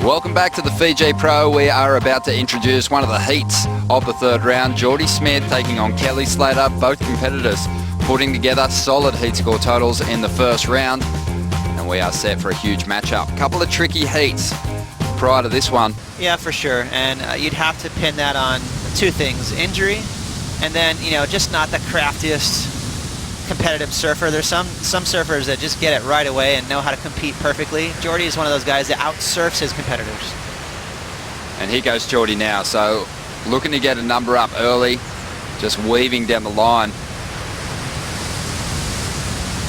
Welcome back to the Fiji Pro. We are about to introduce one of the heats of the third round. Jordy Smith taking on Kelly Slater. Both competitors putting together solid heat score totals in the first round. And we are set for a huge matchup. Couple of tricky heats prior to this one. Yeah, for sure. And you'd have to pin that on two things: injury, and then, you know, just not the craftiest competitive surfer. There's some surfers that just get it right away and know how to compete perfectly. Jordy is one of those guys that outsurfs his competitors. And here goes Jordy now. So looking to get a number up early, just weaving down the line.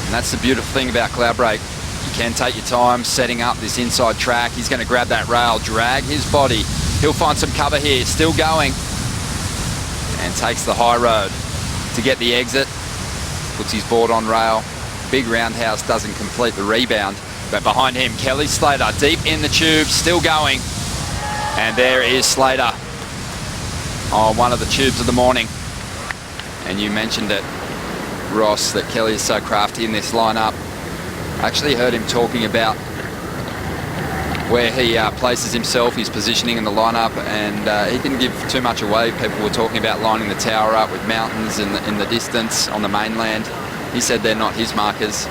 And that's the beautiful thing about cloud break. You can take your time setting up this inside track. He's going to grab that rail, drag his body. He'll find some cover here, still going, and takes the high road to get the exit. Puts his board on rail. Big roundhouse doesn't complete the rebound. But behind him, Kelly Slater, deep in the tube, still going. And there is Slater on one of the tubes of the morning. And you mentioned it, Ross, that Kelly is so crafty in this lineup. I actually heard him talking about where he places himself, his positioning in the lineup, and he can give too much away. People were talking about lining the tower up with mountains in the distance on the mainland. He said they're not his markers.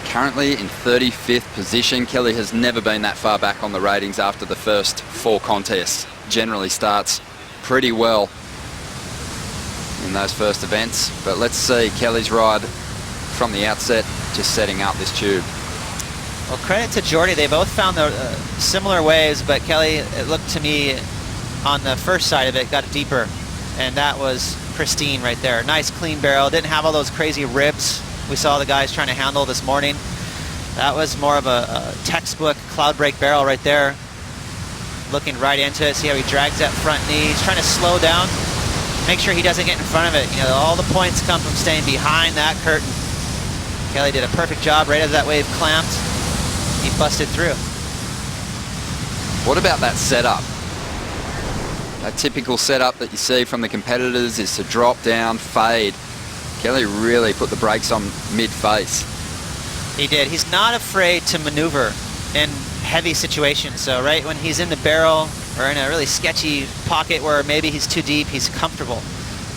Currently in 35th position. Kelly has never been that far back on the ratings after the first 4 contests. Generally starts pretty well in those first events. But let's see Kelly's ride from the outset, just setting up this tube. Well, credit to Jordy. They both found the similar waves, but Kelly, it looked to me on the first side of it, got deeper, and that was pristine right there. Nice clean barrel. Didn't have all those crazy ribs we saw the guys trying to handle this morning. That was more of a textbook cloud break barrel right there. Looking right into it. See how he drags that front knee. He's trying to slow down, make sure he doesn't get in front of it. You know, all the points come from staying behind that curtain. Kelly did a perfect job right as that wave clamped. He busted through. What about that setup? That typical setup that you see from the competitors is to drop down, fade. Kelly really put the brakes on mid-face. He did. He's not afraid to maneuver in heavy situations. So right when he's in the barrel or in a really sketchy pocket where maybe he's too deep, he's comfortable.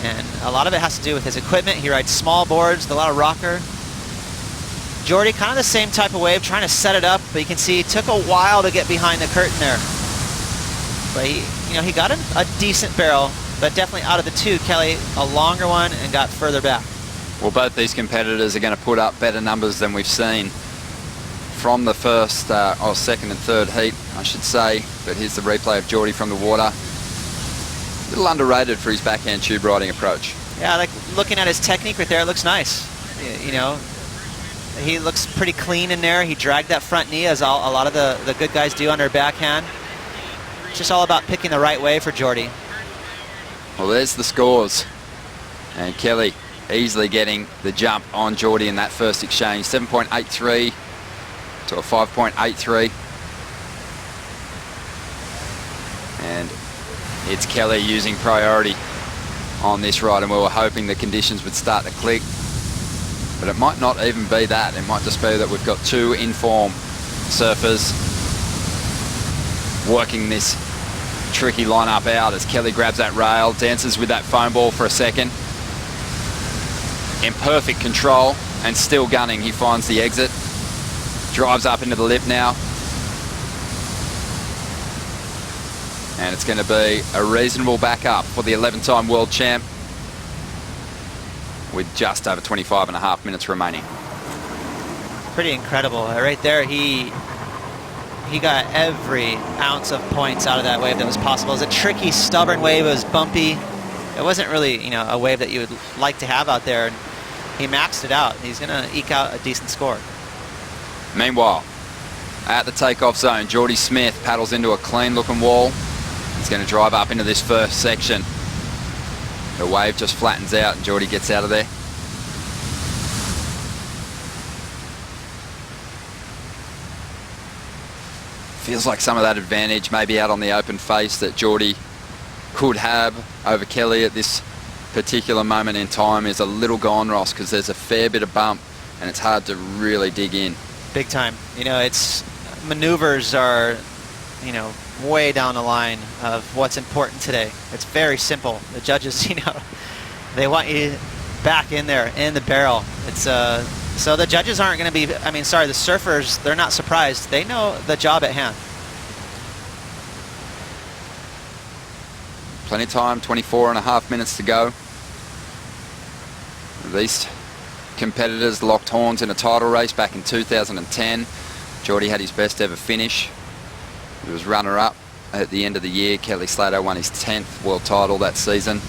And a lot of it has to do with his equipment. He rides small boards, a lot of rocker. Jordy, kind of the same type of wave, trying to set it up, but you can see it took a while to get behind the curtain there. But he got a decent barrel, but definitely out of the two. Kelly, a longer one, and got further back. Well, both these competitors are going to put up better numbers than we've seen from the first, second and third heat, I should say. But here's the replay of Jordy from the water. A little underrated for his backhand tube riding approach. Yeah, like looking at his technique right there, it looks nice. You know, he looks pretty clean in there. He dragged that front knee, as a lot of the good guys do on their backhand. It's just all about picking the right way for Jordy. Well, there's the scores. And Kelly easily getting the jump on Jordy in that first exchange. 7.83 to a 5.83. And it's Kelly using priority on this ride, and we were hoping the conditions would start to click. But it might not even be that. It might just be that we've got two in-form surfers working this tricky lineup out as Kelly grabs that rail, dances with that foam ball for a second. In perfect control and still gunning. He finds the exit. Drives up into the lip now. And it's going to be a reasonable backup for the 11-time world champ, with just over 25.5 minutes remaining. Pretty incredible. Right there, he got every ounce of points out of that wave that was possible. It was a tricky, stubborn wave. It was bumpy. It wasn't really, a wave that you would like to have out there. And he maxed it out. He's going to eke out a decent score. Meanwhile, at the takeoff zone, Jordy Smith paddles into a clean-looking wall. He's going to drive up into this first section. The wave just flattens out and Jordy gets out of there. Feels like some of that advantage maybe out on the open face that Jordy could have over Kelly at this particular moment in time is a little gone, Ross, because there's a fair bit of bump and it's hard to really dig in. Big time. It's maneuvers are you know, way down the line of what's important today. It's very simple. The judges, you know, they want you back in there, in the barrel. It's so the judges aren't going to be, I mean, sorry, the surfers, they're not surprised. They know the job at hand. Plenty of time, 24.5 minutes to go. These competitors locked horns in a title race back in 2010. Jordy had his best ever finish. He was runner-up at the end of the year. Kelly Slater won his 10th world title that season.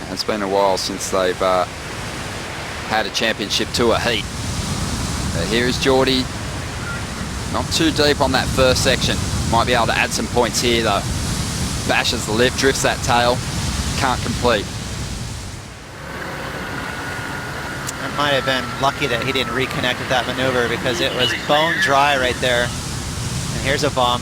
It's been a while since they've had a championship tour heat. Here's Jordy. Not too deep on that first section. Might be able to add some points here though. Bashes the lip, drifts that tail. Can't complete. It might have been lucky that he didn't reconnect with that maneuver because it was bone dry right there. And here's a bomb.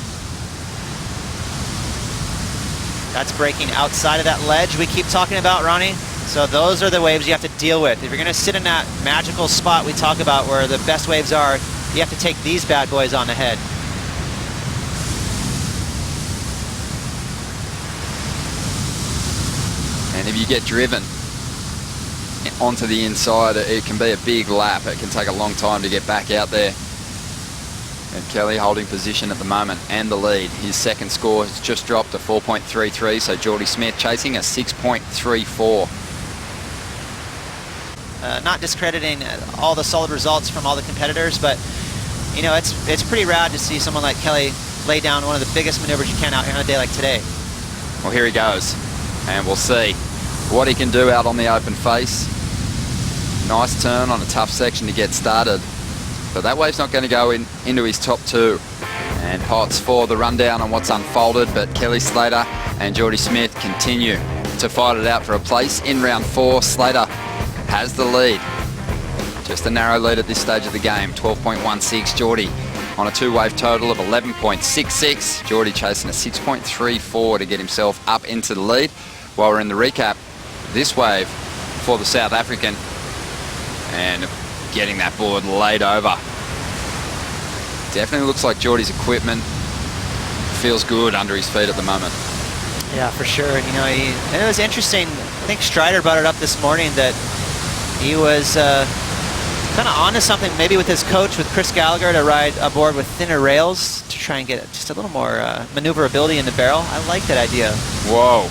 That's breaking outside of that ledge we keep talking about, Ronnie. So those are the waves you have to deal with. If you're going to sit in that magical spot we talk about where the best waves are, you have to take these bad boys on the head. And if you get driven onto the inside, it can be a big lap. It can take a long time to get back out there. And Kelly holding position at the moment and the lead. His second score has just dropped to 4.33, so Jordy Smith chasing a 6.34. Not discrediting all the solid results from all the competitors, but you know, it's pretty rad to see someone like Kelly lay down one of the biggest maneuvers you can out here on a day like today. Well, here he goes, and we'll see what he can do out on the open face. Nice turn on a tough section to get started. But that wave's not going to go into his top two. And pots for the rundown on what's unfolded, but Kelly Slater and Jordy Smith continue to fight it out for a place in round 4. Slater has the lead. Just a narrow lead at this stage of the game, 12.16. Jordy on a two-wave total of 11.66. Jordy chasing a 6.34 to get himself up into the lead. While we're in the recap, this wave for the South African, and getting that board laid over. Definitely looks like Jordy's equipment feels good under his feet at the moment. Yeah, for sure. You know, and it was interesting. I think Strider brought it up this morning that he was kind of onto something, maybe with his coach, with Chris Gallagher, to ride aboard with thinner rails to try and get just a little more maneuverability in the barrel. I like that idea. Whoa.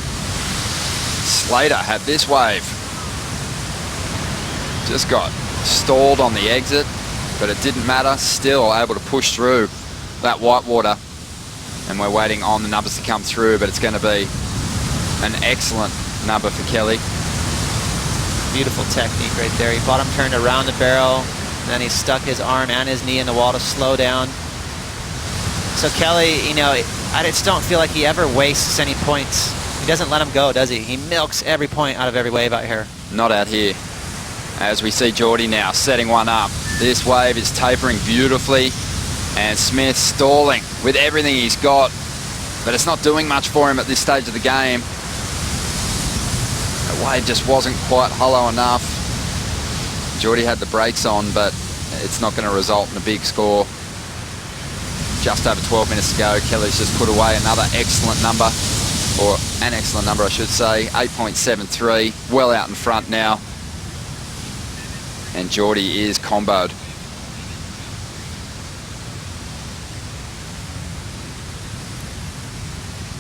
Slater had this wave. Just got stalled on the exit, but it didn't matter. Still able to push through that white water, and we're waiting on the numbers to come through, but it's going to be an excellent number for Kelly. Beautiful technique right there. He bottom turned around the barrel, and then he stuck his arm and his knee in the wall to slow down. So Kelly, you know, I just don't feel like he ever wastes any points. He doesn't let them go, does he? He milks every point out of every wave out here. Not out here. As we see Jordy now setting one up. This wave is tapering beautifully, and Smith stalling with everything he's got, but it's not doing much for him at this stage of the game. The wave just wasn't quite hollow enough. Jordy had the brakes on, but it's not going to result in a big score. Just over 12 minutes to go. Kelly's just put away another excellent number, or an excellent number I should say, 8.73, well out in front now. And Jordy is comboed.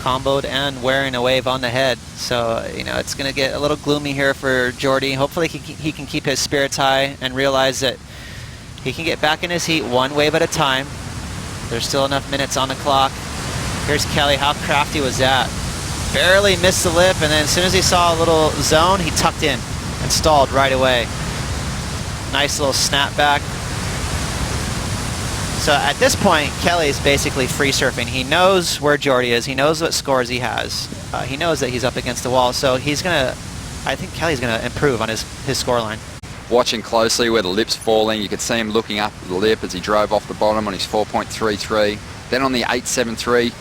Comboed and wearing a wave on the head. So, you know, it's going to get a little gloomy here for Jordy. Hopefully he can keep his spirits high and realize that he can get back in his heat one wave at a time. There's still enough minutes on the clock. Here's Kelly. How crafty was that? Barely missed the lip, and then as soon as he saw a little zone, he tucked in and stalled right away. Nice little snapback. So at this point, Kelly's basically free surfing. He knows where Jordy is. He knows what scores he has. He knows that he's up against the wall. So he's going to, I think Kelly's going to improve on his score line. Watching closely where the lip's falling, you could see him looking up at the lip as he drove off the bottom on his 4.33. Then on the 8.73,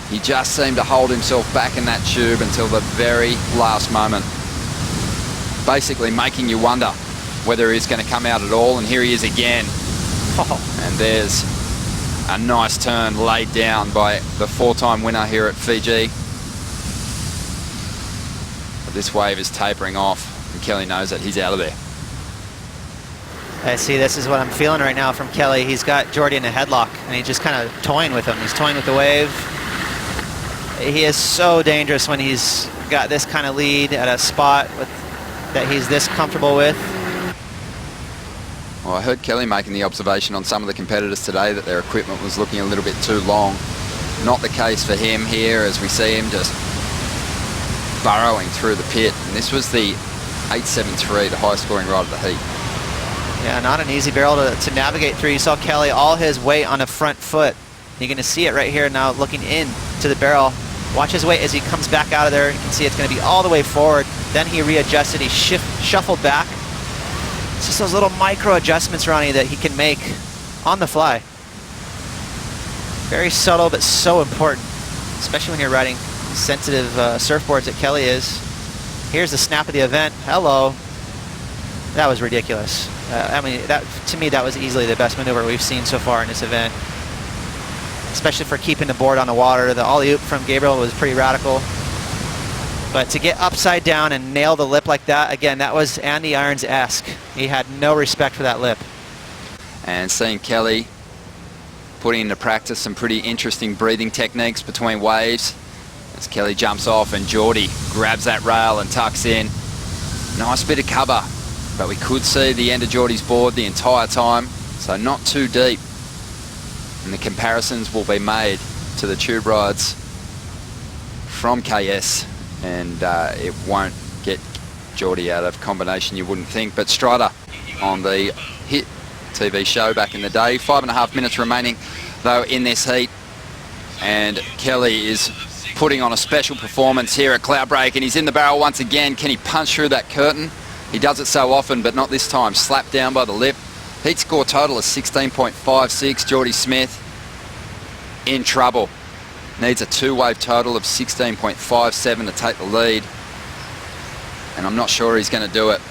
he just seemed to hold himself back in that tube until the very last moment. Basically making you wonder whether he's going to come out at all, and here he is again. And there's a nice turn laid down by the 4-time winner here at Fiji. But this wave is tapering off, and Kelly knows that he's out of there. I see, this is what I'm feeling right now from Kelly. He's got Jordy in a headlock, and he's just kind of toying with him. He's toying with the wave. He is so dangerous when he's got this kind of lead at a spot that he's this comfortable with. Well, I heard Kelly making the observation on some of the competitors today that their equipment was looking a little bit too long. Not the case for him here, as we see him just burrowing through the pit. And this was the 873, the highest scoring ride of the heat. Yeah, not an easy barrel to navigate through. You saw Kelly, all his weight on the front foot. You're going to see it right here now looking in to the barrel. Watch his weight as he comes back out of there. You can see it's going to be all the way forward. Then he readjusted, he shuffled back. It's just those little micro adjustments, Ronnie, that he can make on the fly. Very subtle, but so important, especially when you're riding sensitive surfboards that Kelly is. Here's the snap of the event. Hello. That was ridiculous. I mean, to me, that was easily the best maneuver we've seen so far in this event, especially for keeping the board on the water. The alley-oop from Gabriel was pretty radical. But to get upside down and nail the lip like that, again, that was Andy Irons-esque. He had no respect for that lip. And seeing Kelly putting into practice some pretty interesting breathing techniques between waves. As Kelly jumps off and Jordy grabs that rail and tucks in. Nice bit of cover, but we could see the end of Jordy's board the entire time, so not too deep. And the comparisons will be made to the tube rides from KS, and it won't get Jordy out of combination, you wouldn't think. But Strider on the Hit TV show back in the day. 5.5 minutes remaining though in this heat, and Kelly is putting on a special performance here at Cloudbreak, and he's in the barrel once again. Can he punch through that curtain? He does it so often, but not this time. Slapped down by the lip. Heat score total is 16.56. Jordy Smith in trouble. Needs a 2-wave total of 16.57 to take the lead. And I'm not sure he's going to do it.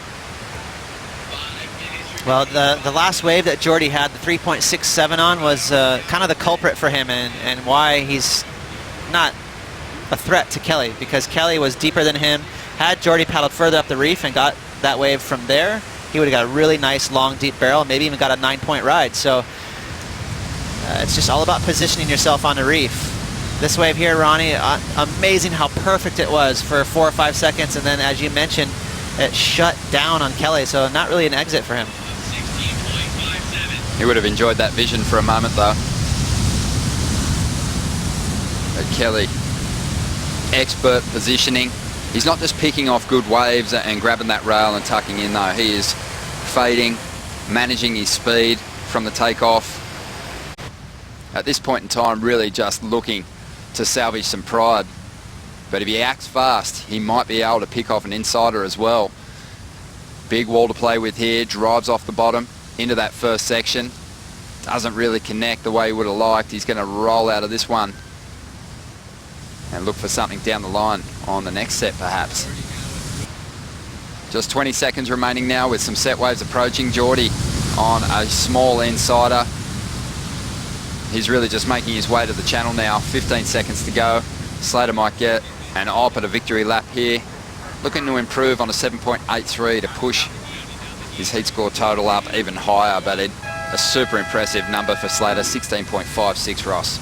Well, the last wave that Jordy had, the 3.67 on, was kind of the culprit for him, and why he's not a threat to Kelly, because Kelly was deeper than him. Had Jordy paddled further up the reef and got that wave from there, he would have got a really nice long deep barrel, maybe even got a 9-point ride. So it's just all about positioning yourself on the reef. This wave here, Ronnie, amazing how perfect it was for 4 or 5 seconds, and then as you mentioned, it shut down on Kelly, so not really an exit for him. He would have enjoyed that vision for a moment though. But Kelly, expert positioning. He's not just picking off good waves and grabbing that rail and tucking in though. He is fading, managing his speed from the takeoff. At this point in time, really just looking to salvage some pride. But if he acts fast, he might be able to pick off an insider as well. Big wall to play with here, drives off the bottom into that first section. Doesn't really connect the way he would have liked. He's going to roll out of this one and look for something down the line on the next set perhaps. Just 20 seconds remaining now with some set waves approaching. Jordy on a small insider. He's really just making his way to the channel now. 15 seconds to go. Slater might get an op at a victory lap here. Looking to improve on a 7.83 to push his heat score total up even higher, but a super impressive number for Slater, 16.56, Ross.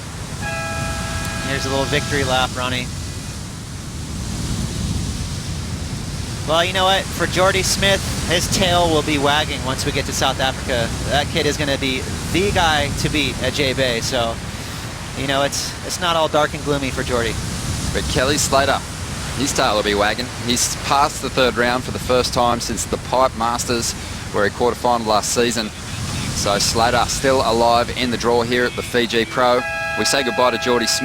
Here's a little victory lap, Ronnie. Well, you know what? For Jordy Smith, his tail will be wagging once we get to South Africa. That kid is going to be the guy to beat at J-Bay. So, you know, it's not all dark and gloomy for Jordy. But Kelly Slater, his tail will be wagging. He's passed the third round for the first time since the Pipe Masters, where he quarterfinaled last season. So Slater still alive in the draw here at the Fiji Pro. We say goodbye to Jordy Smith.